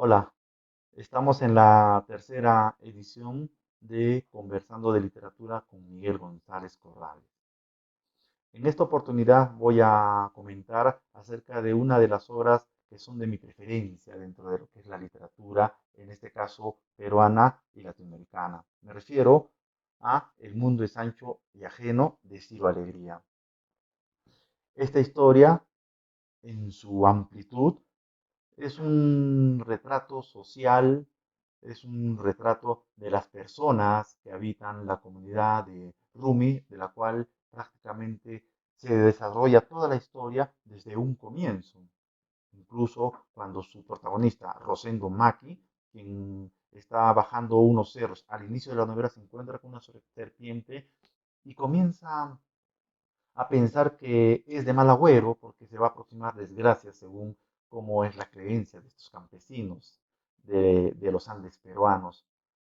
Hola, estamos en la tercera edición de Conversando de Literatura con Miguel González Corrales. En esta oportunidad voy a comentar acerca de una de las obras que son de mi preferencia dentro de lo que es la literatura, en este caso peruana y latinoamericana. Me refiero a El mundo es ancho y ajeno de Ciro Alegría. Esta historia, en su amplitud, es un retrato social, es un retrato de las personas que habitan la comunidad de Rumi, de la cual prácticamente se desarrolla toda la historia desde un comienzo. Incluso cuando su protagonista, Rosendo Maki, quien está bajando unos cerros al inicio de la novela, se encuentra con una serpiente y comienza a pensar que es de mal agüero porque se va a aproximar desgracia según cómo es la creencia de estos campesinos de los Andes peruanos.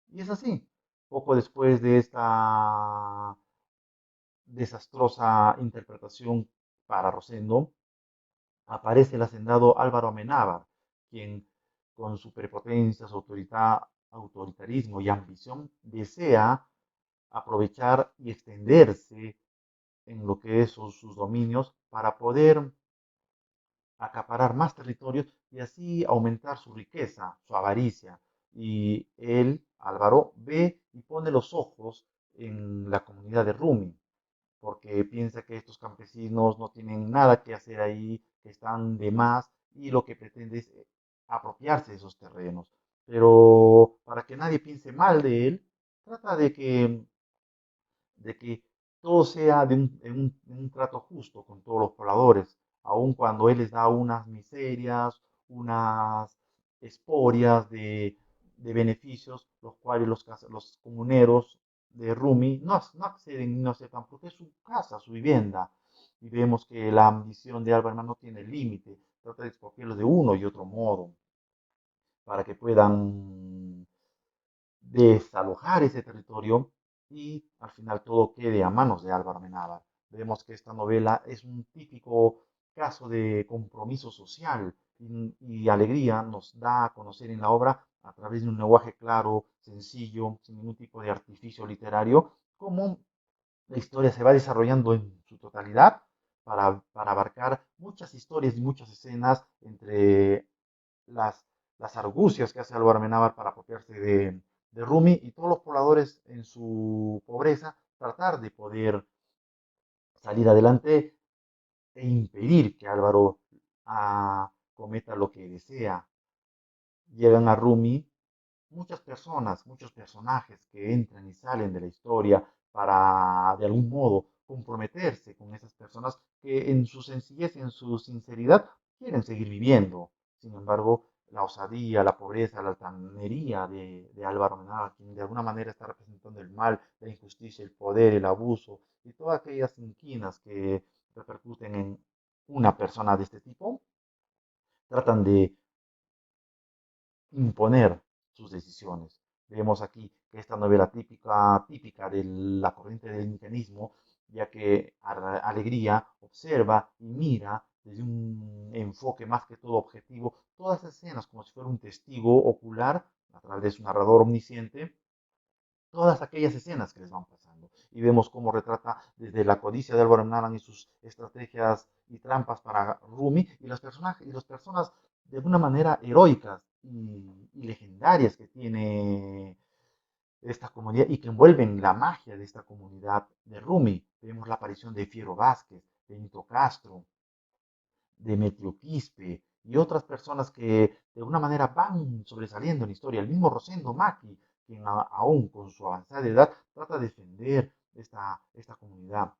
Y es así. Poco después de esta desastrosa interpretación para Rosendo, aparece el hacendado Álvaro Amenábar, quien con su prepotencia, su autoritarismo y ambición desea aprovechar y extenderse en lo que son sus dominios para poder acaparar más territorios y así aumentar su riqueza, su avaricia. Y él, Álvaro, ve y pone los ojos en la comunidad de Rumi, porque piensa que estos campesinos no tienen nada que hacer ahí, que están de más y lo que pretende es apropiarse de esos terrenos. Pero para que nadie piense mal de él, trata de que todo sea de un trato justo con todos los pobladores, aun cuando él les da unas miserias, unas esporias de beneficios, los cuales los comuneros de Rumi no acceden y no aceptan, porque es su casa, su vivienda. Y vemos que la ambición de Álvaro no tiene límite, trata de expropiarlos de uno y otro modo, para que puedan desalojar ese territorio y al final todo quede a manos de Álvaro Amenábar. Vemos que esta novela es un típico caso de compromiso social y alegría nos da a conocer en la obra a través de un lenguaje claro, sencillo, sin ningún tipo de artificio literario, cómo la historia se va desarrollando en su totalidad para abarcar muchas historias y muchas escenas entre las, las argucias que hace Álvaro Amenábar para apropiarse de Rumi y todos los pobladores en su pobreza tratar de poder salir adelante e impedir que Álvaro cometa lo que desea. Llegan a Rumi muchas personas, muchos personajes que entran y salen de la historia para de algún modo comprometerse con esas personas que en su sencillez y en su sinceridad quieren seguir viviendo. Sin embargo, la osadía, la pobreza, la altanería de Álvaro Amenábar, quien de alguna manera está representando el mal, la injusticia, el poder, el abuso y todas aquellas inquinas que repercuten en una persona de este tipo, tratan de imponer sus decisiones. Vemos aquí que esta novela típica de la corriente del mecanismo, ya que Alegría observa y mira desde un enfoque más que todo objetivo todas las escenas como si fuera un testigo ocular a través de su narrador omnisciente, todas aquellas escenas que les van pasando. Y vemos cómo retrata desde la codicia de Álvaro Naran y sus estrategias y trampas para Rumi y los personajes y las personas de alguna manera heroicas y legendarias que tiene esta comunidad y que envuelven la magia de esta comunidad de Rumi. Vemos la aparición de Fiero Vázquez, de Nito Castro, Demetrio Quispe y otras personas que de alguna manera van sobresaliendo en la historia. El mismo Rosendo Maki, quien aún con su avanzada edad trata de defender esta comunidad.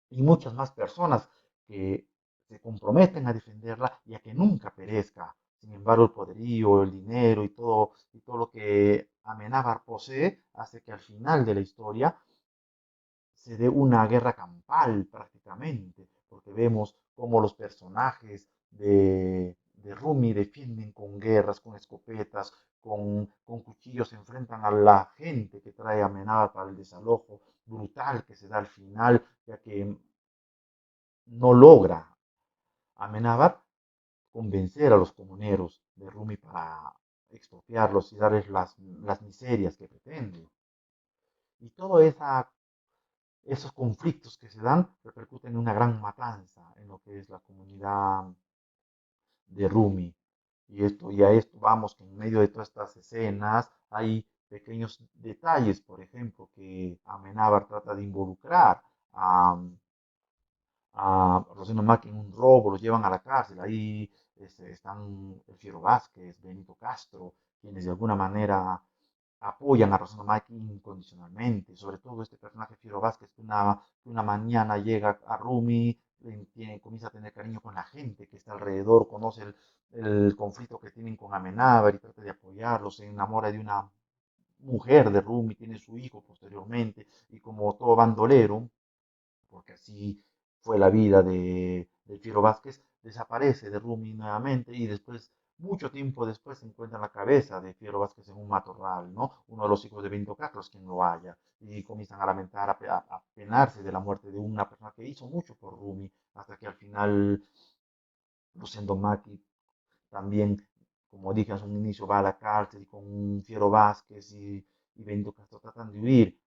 Y muchas más personas que se comprometen a defenderla y a que nunca perezca. Sin embargo, el poderío, el dinero y todo lo que Amenábar posee hace que al final de la historia se dé una guerra campal prácticamente, porque vemos cómo los personajes de Rumi defienden con guerras, con escopetas, con cuchillos, se enfrentan a la gente que trae amenaza para el desalojo brutal que se da al final, ya que no logra Amenábar convencer a los comuneros de Rumi expropiarlos y darles las miserias que pretende. Y todos esos conflictos que se dan repercuten en una gran matanza en lo que es la comunidad de Rumi. Y a esto vamos que en medio de todas estas escenas hay pequeños detalles, por ejemplo, que Amenábar trata de involucrar a, Rosendo Mack en un robo, los llevan a la cárcel, ahí están el Fiero Vázquez, Benito Castro, quienes de alguna manera apoyan a Rosendo Mack incondicionalmente, sobre todo este personaje Fiero Vázquez que una mañana llega a Rumi, comienza a tener cariño con la gente que está alrededor, conoce el conflicto que tienen con Amenábar y trata de apoyarlos, se enamora de una mujer de Rumi, tiene su hijo posteriormente, y como todo bandolero, porque así fue la vida de Fiero Vázquez, desaparece de Rumi nuevamente y después, mucho tiempo después, se encuentra la cabeza de Fiero Vázquez en un matorral, ¿no? Uno de los hijos de Benito Carlos, quien lo haya, y comienzan a lamentar, a penarse de la muerte de una persona que hizo mucho por Rumi, hasta que al final Lucendo Maki también, como dije en un inicio, va a la cárcel y con Fiero Vázquez y Benito Castro tratan de huir.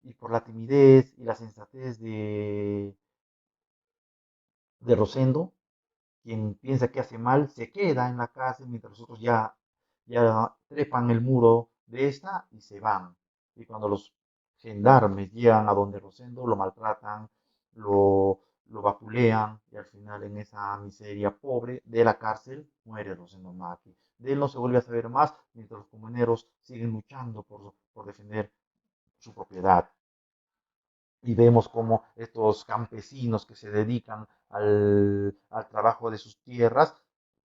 Y por la timidez y la sensatez de Rosendo, quien piensa que hace mal, se queda en la cárcel mientras los otros ya trepan el muro de esta y se van. Y cuando los gendarmes llegan a donde Rosendo, lo maltratan, lo vapulean y al final en esa miseria pobre de la cárcel muere Rosendo Maki. De él no se vuelve a saber más mientras los comuneros siguen luchando por defender su propiedad y vemos cómo estos campesinos que se dedican al trabajo de sus tierras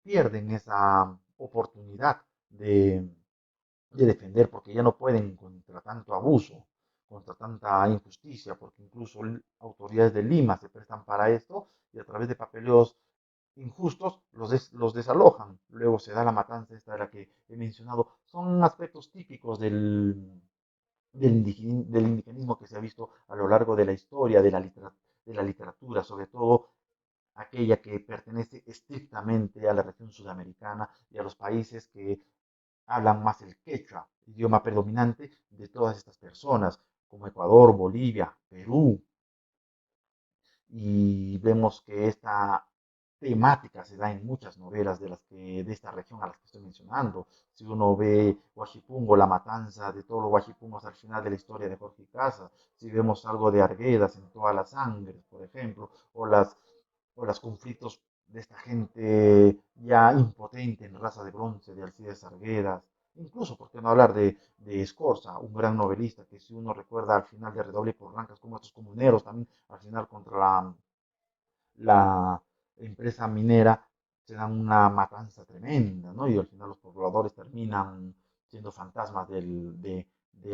pierden esa oportunidad de defender porque ya no pueden contra tanto abuso, contra tanta injusticia, porque incluso autoridades de Lima se prestan para esto y a través de papeleos injustos los desalojan. Luego se da la matanza esta de la que he mencionado. Son aspectos típicos del indigenismo que se ha visto a lo largo de la historia, de la literatura, sobre todo aquella que pertenece estrictamente a la región sudamericana y a los países que hablan más el quechua, idioma predominante de todas estas personas, como Ecuador, Bolivia, Perú, y vemos que esta temática se da en muchas novelas de esta región a las que estoy mencionando. Si uno ve Huachipungo, la matanza de todos los huachipungos al final de la historia de Jorge Casas, si vemos algo de Arguedas en Toda la Sangre, por ejemplo, o los conflictos de esta gente ya impotente en Raza de Bronce, de Alcides Arguedas, incluso, ¿por qué no hablar de Escorza, un gran novelista que si uno recuerda al final de Redoble por Rancas, como estos comuneros también al final contra la empresa minera se dan una matanza tremenda, ¿no? Y al final los pobladores terminan siendo fantasmas de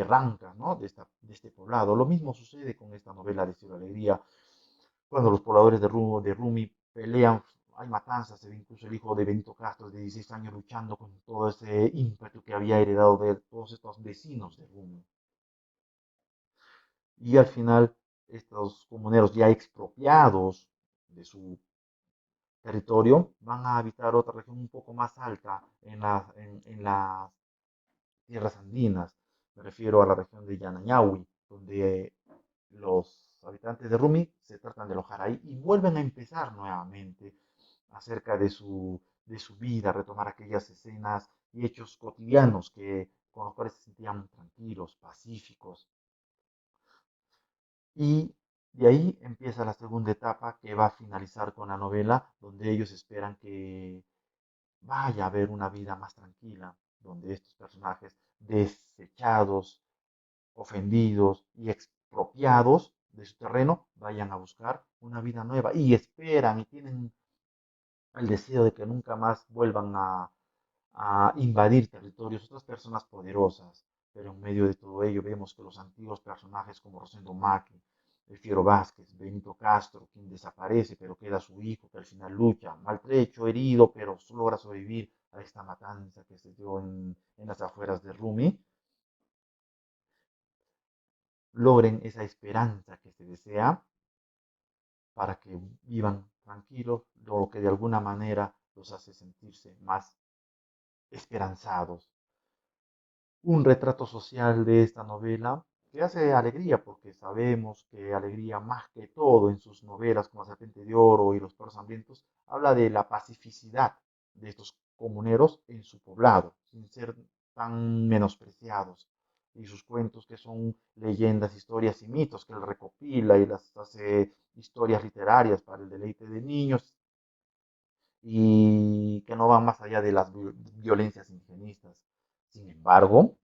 Rancas, ¿no? De este poblado. Lo mismo sucede con esta novela de Cielo Alegría, cuando los pobladores de Rumi pelean, hay matanzas, se ve incluso el hijo de Benito Castro de 16 años luchando con todo ese ímpetu que había heredado de todos estos vecinos de Rumi. Y al final, estos comuneros ya expropiados de su territorio van a habitar otra región un poco más alta en las tierras andinas. Me refiero a la región de Yanañahui, donde los habitantes de Rumi se tratan de alojar ahí y vuelven a empezar nuevamente acerca de su vida, retomar aquellas escenas y hechos cotidianos con los cuales se sentían tranquilos, pacíficos. Y de ahí empieza la segunda etapa que va a finalizar con la novela, donde ellos esperan que vaya a haber una vida más tranquila, donde estos personajes desechados, ofendidos y expropiados de su terreno vayan a buscar una vida nueva y esperan y tienen el deseo de que nunca más vuelvan a invadir territorios otras personas poderosas. Pero en medio de todo ello vemos que los antiguos personajes como Rosendo Maki, el Fiero Vázquez, Benito Castro, quien desaparece pero queda su hijo que al final lucha, maltrecho, herido, pero logra sobrevivir a esta matanza que se dio en las afueras de Rumi, logren esa esperanza que se desea para que vivan tranquilos, lo que de alguna manera los hace sentirse más esperanzados. un retrato social de esta novela que hace Alegría, porque sabemos que Alegría, más que todo en sus novelas como La Serpiente de Oro y Los Perros Hambrientos, habla de la pacificidad de estos comuneros en su poblado, sin ser tan menospreciados. Y sus cuentos, que son leyendas, historias y mitos, que él recopila y las hace historias literarias para el deleite de niños, y que no van más allá de las violencias indigenistas. Sin embargo,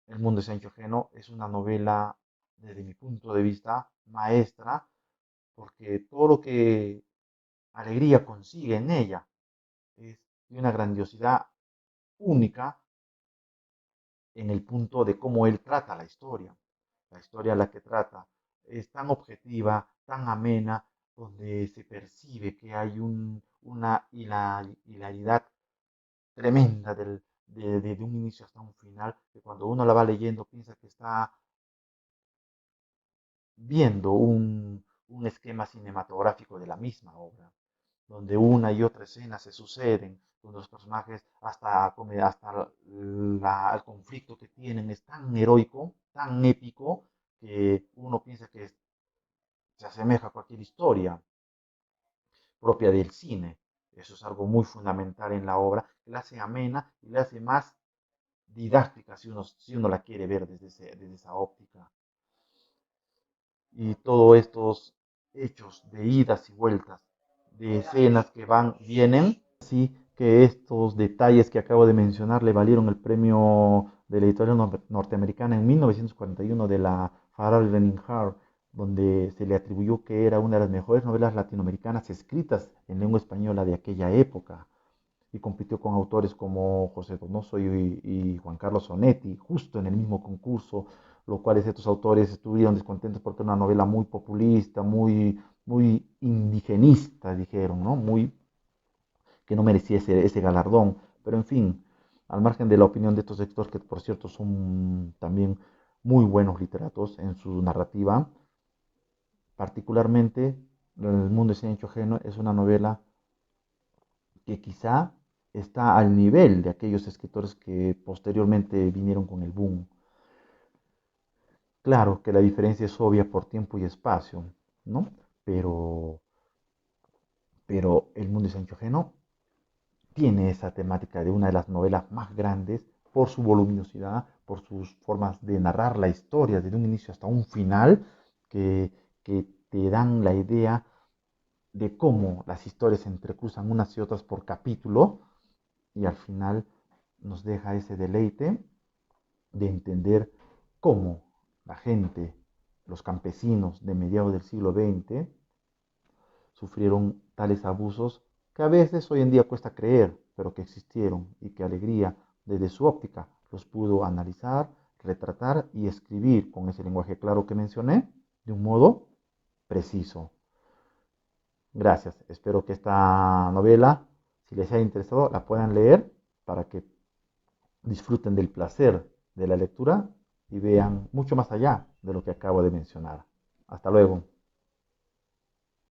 El mundo de Sancho Geno es una novela, desde mi punto de vista, maestra, porque todo lo que Alegría consigue en ella es de una grandiosidad única en el punto de cómo él trata la historia. La historia a la que trata es tan objetiva, tan amena, donde se percibe que hay una hilaridad tremenda de un inicio hasta un final, que cuando uno la va leyendo piensa que está viendo un esquema cinematográfico de la misma obra, donde una y otra escena se suceden, donde los personajes, hasta el conflicto que tienen es tan heroico, tan épico, que uno piensa que se asemeja a cualquier historia propia del cine. Eso es algo muy fundamental en la obra, que la hace amena y la hace más didáctica si uno la quiere ver desde esa óptica. Y todos estos hechos de idas y vueltas, de escenas que van, vienen, así que estos detalles que acabo de mencionar le valieron el premio de la editorial norteamericana en 1941 de la Farrar Lenin Hart, donde se le atribuyó que era una de las mejores novelas latinoamericanas escritas en lengua española de aquella época, y compitió con autores como José Donoso y Juan Carlos Sonetti, justo en el mismo concurso, lo cual estos autores estuvieron descontentos porque era una novela muy populista, muy indigenista, dijeron, ¿no? Muy, que no merecía ese galardón. Pero en fin, al margen de la opinión de estos escritores, que por cierto son también muy buenos literatos en su narrativa, particularmente El mundo de Sancho Geno es una novela que quizá está al nivel de aquellos escritores que posteriormente vinieron con el boom. Claro que la diferencia es obvia por tiempo y espacio, ¿no? Pero, pero El mundo de Sancho Geno tiene esa temática de una de las novelas más grandes por su voluminosidad, por sus formas de narrar la historia desde un inicio hasta un final, que, que te dan la idea de cómo las historias se entrecruzan unas y otras por capítulo, y al final nos deja ese deleite de entender cómo la gente, los campesinos de mediados del siglo XX, sufrieron tales abusos que a veces hoy en día cuesta creer, pero que existieron, y que Alegría, desde su óptica, los pudo analizar, retratar y escribir con ese lenguaje claro que mencioné, de un modo preciso. Gracias. Espero que esta novela, si les haya interesado, la puedan leer para que disfruten del placer de la lectura y vean mucho más allá de lo que acabo de mencionar. Hasta luego.